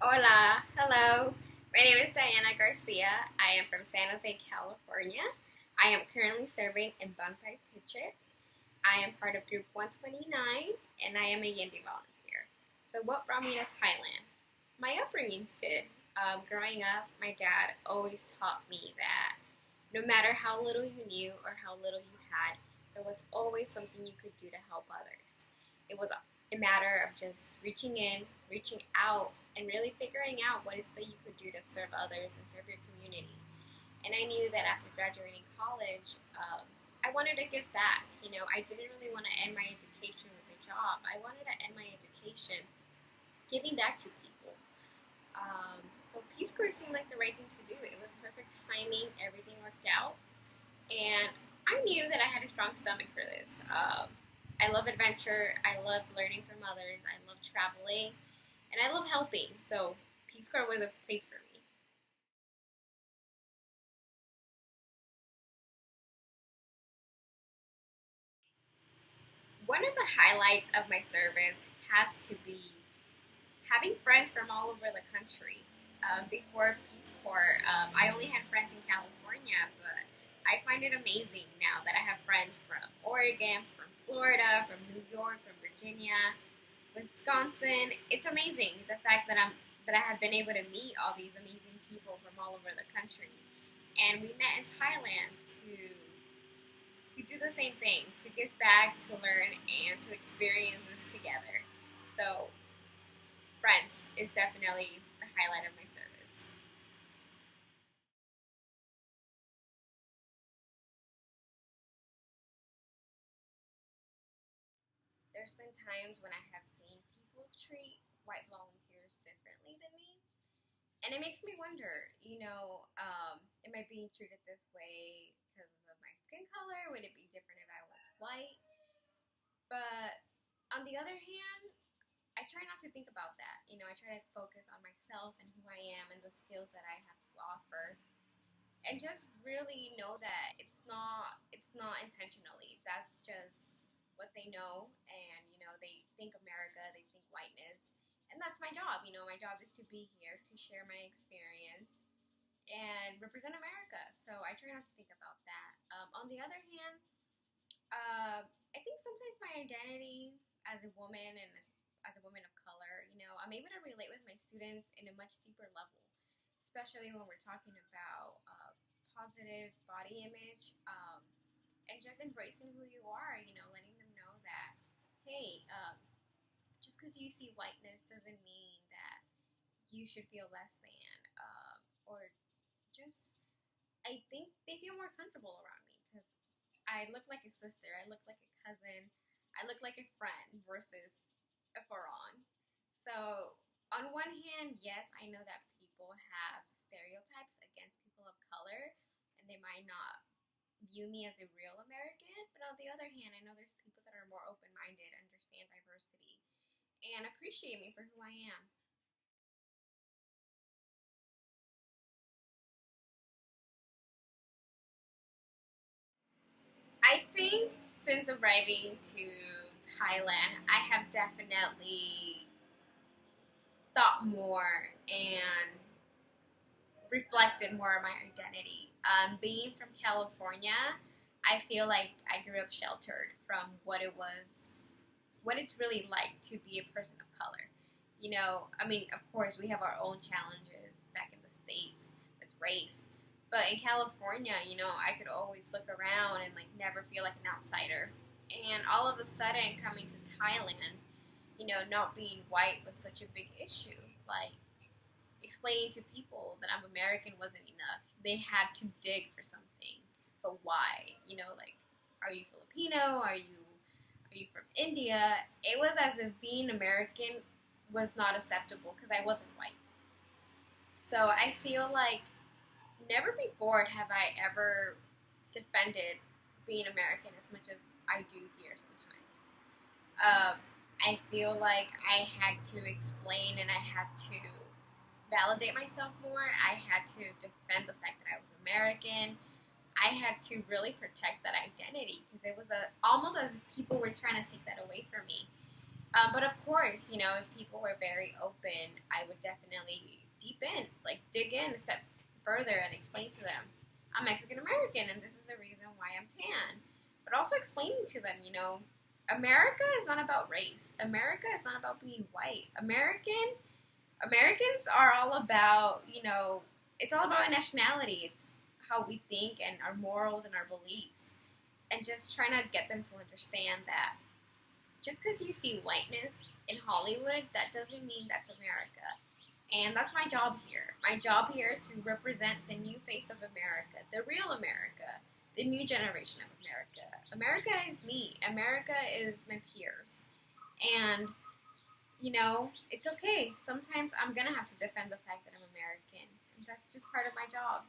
Hola, hello. My name is Diana Garcia. I am from San Jose, California. I am currently serving in Bangpai Pitchit. I am part of Group 129, and I am a Yindi volunteer. So, what brought me to Thailand? My upbringings did. Growing up, my dad always taught me that no matter how little you knew or how little you had, there was always something you could do to help others. It was a matter of just reaching in, reaching out, and really figuring out what it is that you could do to serve others and serve your community. And I knew that after graduating college, I wanted to give back. I didn't really want to end my education with a job. I wanted to end my education giving back to people. So Peace Corps seemed like the right thing to do. It was perfect timing. Everything worked out, and I knew that I had a strong stomach for this. I love adventure. I love learning from others. I love traveling, and I love helping. So Peace Corps was a place for me. One of the highlights of my service has to be having friends from all over the country. Before Peace Corps, I only had friends in California, but I find it amazing now that I have friends from Oregon, from Florida, from New York, from Virginia, Wisconsin. It's amazing the fact that I have been able to meet all these amazing people from all over the country. And we met in Thailand to do the same thing, to give back, to learn, and to experience this together. So friends is definitely the highlight of my service. There's been times when I have seen people treat white volunteers differently than me, and it makes me wonder, am I being treated this way because of my skin color? Would it be different if I was white? But on the other hand, I try not to think about that. I try to focus on myself and who I am and the skills that I have to offer, and just really know that it's not intentionally. That's just what they know, and they think America, they think whiteness, and that's my job. My job is to be here to share my experience and represent America. So I try not to think about that. On the other hand, I think sometimes my identity as a woman and as a woman of color, I'm able to relate with my students in a much deeper level, especially when we're talking about positive body image, and just embracing who you are, letting them know that, hey, just because you see whiteness doesn't mean that you should feel less than, or just, I think they feel more comfortable around me because I look like a sister, I look like a cousin, I look like a friend versus a farang. So, on one hand, yes, I know that people have stereotypes against people of color, and they might not view me as a real American. But on the other hand, I know there's people that are more open minded, understand diversity, and appreciate me for who I am. I think since arriving to Thailand, I have definitely thought more and reflected more on my identity. Being from California, I feel like I grew up sheltered from what it's really like to be a person of color. I mean, of course, we have our own challenges back in the States with race. But in California, I could always look around and like never feel like an outsider. And all of a sudden, coming to Thailand, not being white was such a big issue. Like, explaining to people that I'm American wasn't enough. They had to dig for something. But why? Like, are you Filipino? Are you from India? It was as if being American was not acceptable because I wasn't white. So I feel like never before have I ever defended being American as much as I do here sometimes. Um, I feel like I had to explain and I had to validate myself more. I had to defend the fact that I was American. I had to really protect that identity because it was almost as if people were trying to take that away from me. But of course, you know, if people were very open, I would definitely dig in a step further and explain to them I'm Mexican American and this is the reason why I'm tan. But also explaining to them, you know, America is not about race. America is not about being white. Americans are all about, you know, it's all about nationality. It's how we think and our morals and our beliefs. And just trying to get them to understand that just because you see whiteness in Hollywood, that doesn't mean that's America. And that's my job here. My job here is to represent the new face of America, the real America, the new generation of America. America is me. America is my peers. And, you know, it's okay. Sometimes I'm going to have to defend the fact that I'm American. And that's just part of my job.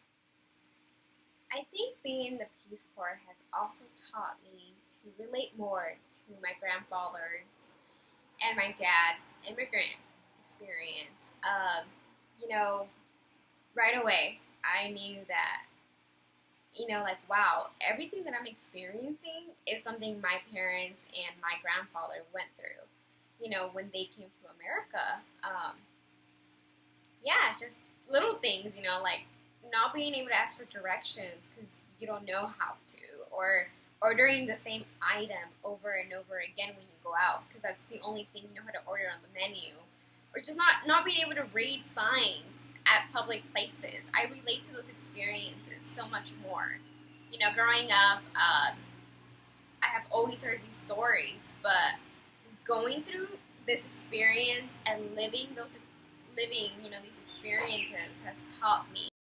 I think being in the Peace Corps has also taught me to relate more to my grandfather's and my dad's immigrant experience. You know, right away, I knew that, you know, like, wow, everything that I'm experiencing is something my parents and my grandfather went through, you know, when they came to America. Yeah, just little things, you know, like not being able to ask for directions because you don't know how to, or ordering the same item over and over again when you go out because that's the only thing you know how to order on the menu, or just not being able to read signs at public places. I relate to those experiences so much more. You know, growing up, I have always heard these stories, but going through this experience and living, you know, these experiences has taught me